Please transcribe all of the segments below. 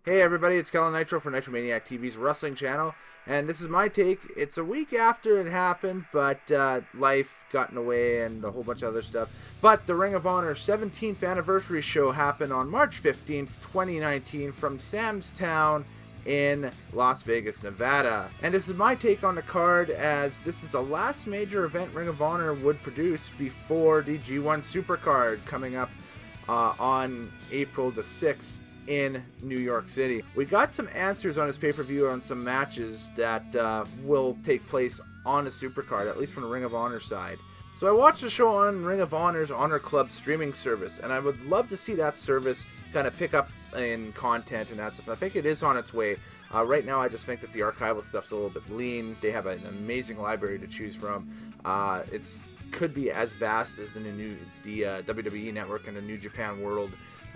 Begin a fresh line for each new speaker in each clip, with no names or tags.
Hey everybody, it's Scurll Nitro for Nitromaniac TV's wrestling channel, and this is my take. It's a week after it happened, but life got in the way and a whole bunch of other stuff. But the Ring of Honor 17th anniversary show happened on March 15th, 2019 from Sam's Town in Las Vegas, Nevada. And this is my take on the card, as this is the last major event Ring of Honor would produce before the G1 Supercard coming up on April the 6th. In New York City. We got some answers on his pay-per-view on some matches that will take place on the Supercard, at least from the Ring of Honor side. So I watched the show on Ring of Honor's Honor Club streaming service, and I would love to see that service kind of pick up in content and that stuff. I think it is on its way. Right now, I just think that the archival stuff's a little bit lean. They have an amazing library to choose from. It's could be as vast as the WWE Network and the New Japan World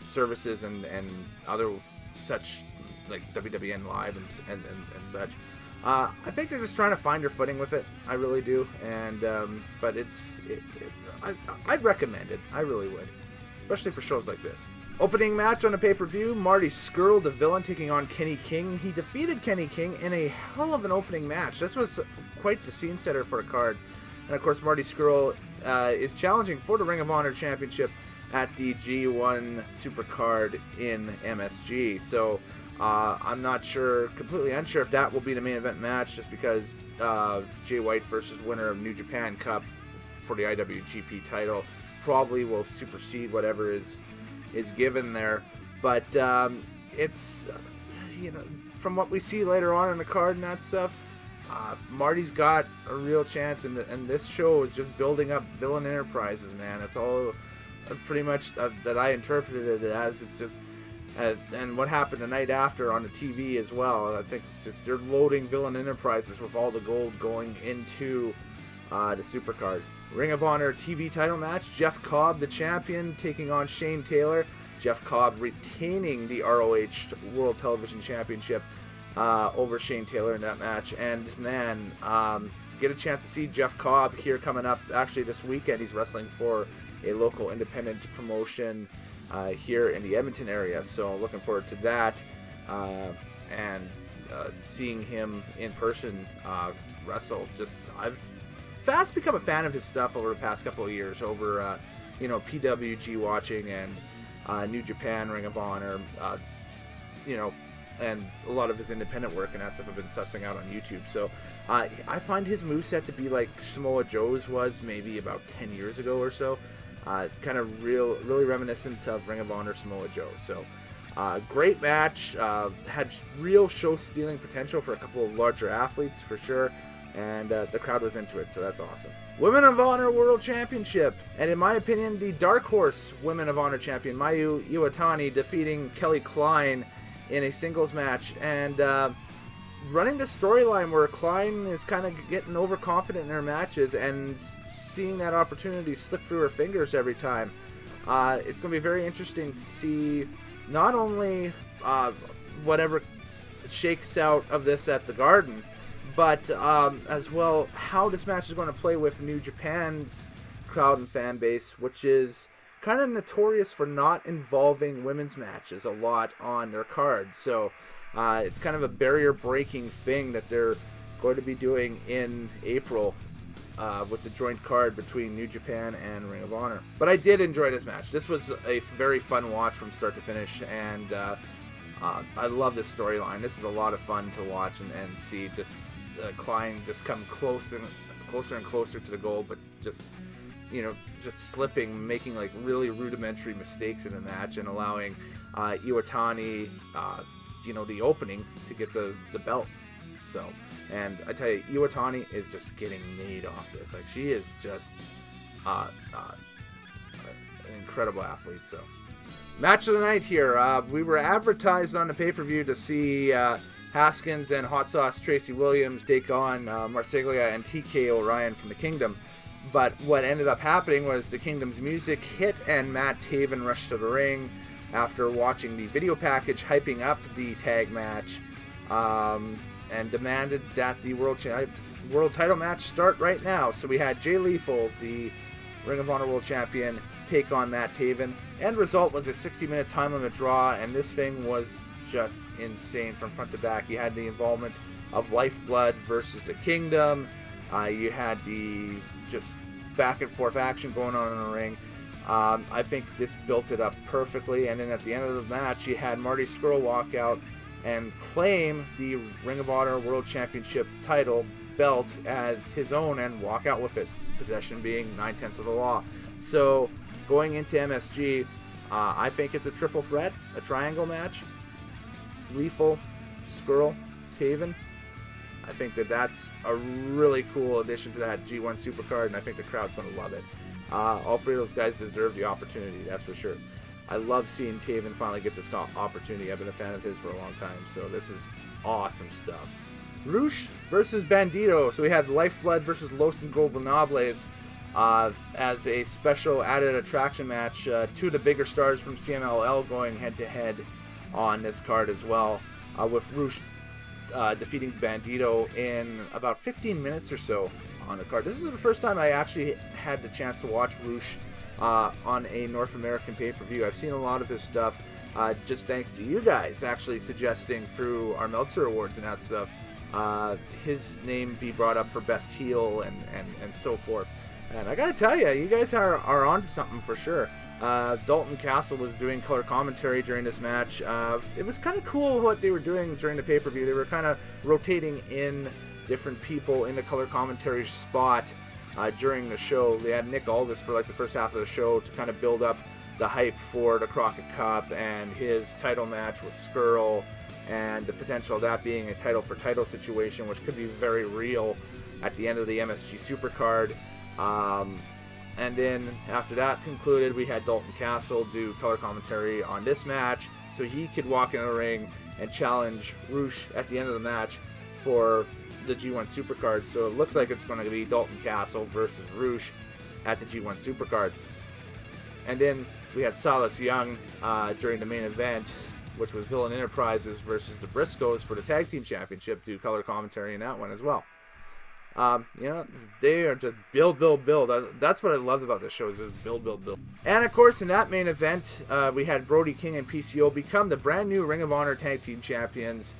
services and other such, like WWN Live and such. I think they're just trying to find their footing with it. I really do. And but I'd recommend it. I really would, especially for shows like this. Opening match on the pay-per-view, Marty Scurll, the villain, taking on Kenny King. He defeated Kenny King in a hell of an opening match. This was quite the scene setter for the card. And of course, Marty Scurll is challenging for the Ring of Honor Championship at the G1 Supercard in MSG. So I'm not sure, completely unsure if that will be the main event match, just because Jay White versus winner of New Japan Cup for the IWGP title probably will supersede whatever is given there. But it's, from what we see later on in the card and that stuff, Marty's got a real chance, and this show is just building up villain enterprises, man. It's all pretty much that I interpreted it as. It's just and what happened the night after on the TV as well. I think it's just they're loading villain enterprises with all the gold going into the Supercard. Ring of Honor TV title match, Jeff Cobb, the champion, taking on Shane Taylor. Jeff Cobb retaining the ROH World Television Championship over Shane Taylor in that match. And man, get a chance to see Jeff Cobb here coming up actually this weekend. He's wrestling for a local independent promotion here in the Edmonton area, so looking forward to that, and seeing him in person wrestle. I've fast become a fan of his stuff over the past couple of years, over PWG watching and New Japan, Ring of Honor, and a lot of his independent work and that stuff I've been sussing out on YouTube. So I find his moveset to be like Samoa Joe's was maybe about 10 years ago or so. Kind of really reminiscent of Ring of Honor Samoa Joe. So great match. Had real show-stealing potential for a couple of larger athletes for sure. And the crowd was into it, so that's awesome. Women of Honor World Championship. And in my opinion, the Dark Horse Women of Honor Champion, Myuu Itani, defeating Kelly Klein in a singles match. And running the storyline where Klein is kind of getting overconfident in her matches and seeing that opportunity slip through her fingers every time. It's going to be very interesting to see not only whatever shakes out of this at the Garden, but as well how this match is going to play with New Japan's crowd and fan base, which is kind of notorious for not involving women's matches a lot on their cards. So it's kind of a barrier-breaking thing that they're going to be doing in April with the joint card between New Japan and Ring of Honor. But I did enjoy this match. This was a very fun watch from start to finish, and I love this storyline. This is a lot of fun to watch and see just Klein just come closer and closer to the goal, but just slipping, making like really rudimentary mistakes in the match, and allowing Iwatani the opening to get the belt. So, and I tell you, Iwatani is just getting made off this. Like, she is just an incredible athlete. So, match of the night here. We were advertised on the pay-per-view to see Haskins and Hot Sauce Tracy Williams take on Marseglia and TK Orion from the Kingdom. But what ended up happening was the Kingdom's music hit and Matt Taven rushed to the ring after watching the video package hyping up the tag match, and demanded that the world title match start right now. So we had Jay Lethal, the Ring of Honor World Champion, take on Matt Taven. End result was a 60-minute time limit draw, and this thing was just insane from front to back. You had the involvement of Lifeblood versus the Kingdom. You had the just back and forth action going on in the ring. I think this built it up perfectly. And then at the end of the match, you had Marty Scurll walk out and claim the Ring of Honor World Championship title belt as his own and walk out with it. Possession being 9/10 of the law. So going into MSG, I think it's a triple threat, a triangle match. Lethal, Scurll, Taven. I think that's a really cool addition to that G1 Supercard, and I think the crowd's going to love it. All three of those guys deserve the opportunity, that's for sure. I love seeing Taven finally get this opportunity. I've been a fan of his for a long time, so this is awesome stuff. Roush versus Bandido. So we had Lifeblood versus Los Ingobernables as a special added attraction match. Two of the bigger stars from CMLL going head-to-head on this card as well, with Roush defeating Bandido in about 15 minutes or so on the card. This is the first time I actually had the chance to watch Roush on a North American pay-per-view. I've seen a lot of his stuff, just thanks to you guys actually suggesting through our Meltzer Awards and that stuff, his name be brought up for best heel and so forth. And I gotta tell you guys are onto something for sure. Dalton Castle was doing color commentary during this match. It was kind of cool what they were doing during the pay-per-view. They were kind of rotating in different people in the color commentary spot during the show. They had Nick Aldis for like the first half of the show to kind of build up the hype for the Crockett Cup and his title match with Scurll, and the potential of that being a title for title situation, which could be very real at the end of the MSG Supercard. And then after that concluded, we had Dalton Castle do color commentary on this match, so he could walk in the ring and challenge Roush at the end of the match for the G1 Supercard. So it looks like it's going to be Dalton Castle versus Roush at the G1 Supercard. And then we had Silas Young during the main event, which was Villain Enterprises versus the Briscoes for the Tag Team Championship, do color commentary in that one as well. They are just build. That's what I loved about this show, is just build. And of course, in that main event, we had Brody King and PCO become the brand new Ring of Honor Tag Team Champions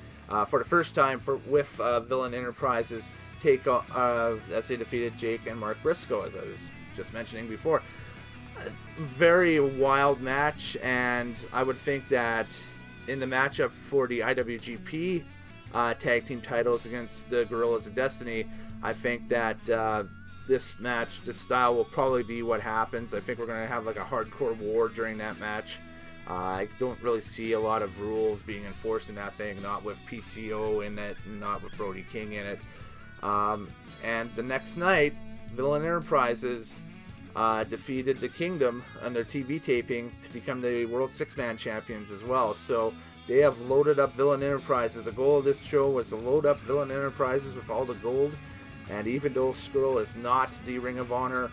for the first time with Villain Enterprises as they defeated Jake and Mark Briscoe, as I was just mentioning before. A very wild match, and I would think that in the matchup for the IWGP tag team titles against the Guerrillas of Destiny, I think that this style will probably be what happens. I think we're going to have like a hardcore war during that match. I don't really see a lot of rules being enforced in that thing, not with PCO in it, not with Brody King in it. And the next night, Villain Enterprises defeated the Kingdom on their TV taping to become the World Six-Man Champions as well. So they have loaded up Villain Enterprises. The goal of this show was to load up Villain Enterprises with all the gold. And even though Scurll is not the Ring of Honor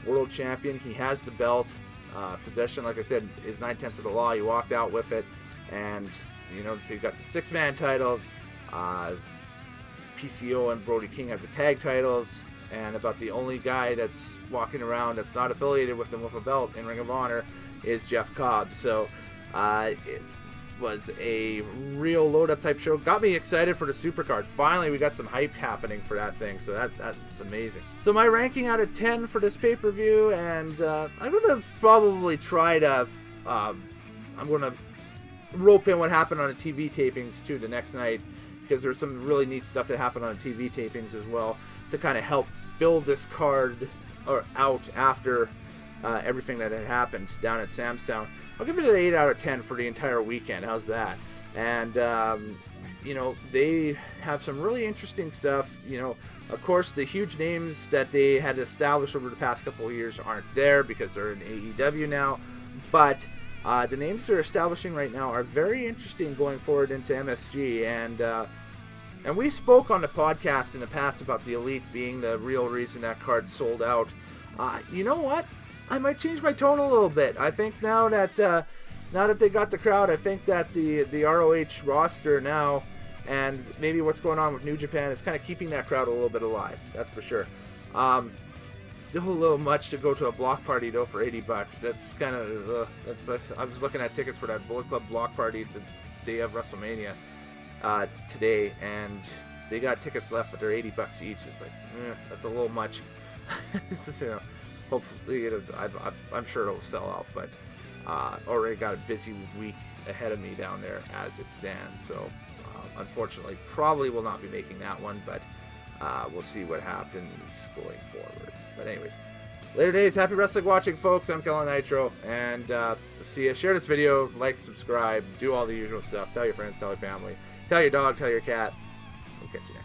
World Champion, he has the belt. Possession, like I said, is 9/10 of the law. He walked out with it. And, so you got the six-man titles. PCO and Brody King have the tag titles. And about the only guy that's walking around that's not affiliated with them with a belt in Ring of Honor is Jeff Cobb. So it was a real load-up type show. Got me excited for the Supercard. Finally, we got some hype happening for that thing, so that's amazing. So my ranking out of 10 for this pay-per-view, and I'm going to probably try to... I'm going to rope in what happened on the TV tapings, too, the next night, because there's some really neat stuff that happened on the TV tapings as well, to kind of help build this card out after everything that had happened down at Sam's Town. I'll give it an 8 out of 10 for the entire weekend. How's that? And, they have some really interesting stuff. Of course, the huge names that they had established over the past couple of years aren't there because they're in AEW now. But the names they're establishing right now are very interesting going forward into MSG. And we spoke on the podcast in the past about the Elite being the real reason that card sold out. You know what? I might change my tone a little bit. I think now that they got the crowd, I think that the ROH roster now, and maybe what's going on with New Japan, is kind of keeping that crowd a little bit alive. That's for sure. Still a little much to go to a block party though for $80. That's kind of I was looking at tickets for that Bullet Club block party day of WrestleMania today, and they got tickets left, but they're $80 each. It's like, that's a little much. It's just, you know, hopefully it is. I'm sure it'll sell out, but already got a busy week ahead of me down there as it stands. So unfortunately, probably will not be making that one, but we'll see what happens going forward. But anyways, later days, happy wrestling watching, folks. I'm Kellen Nitro, and see you. Share this video, like, subscribe, do all the usual stuff. Tell your friends, tell your family, tell your dog, tell your cat. We'll catch you next.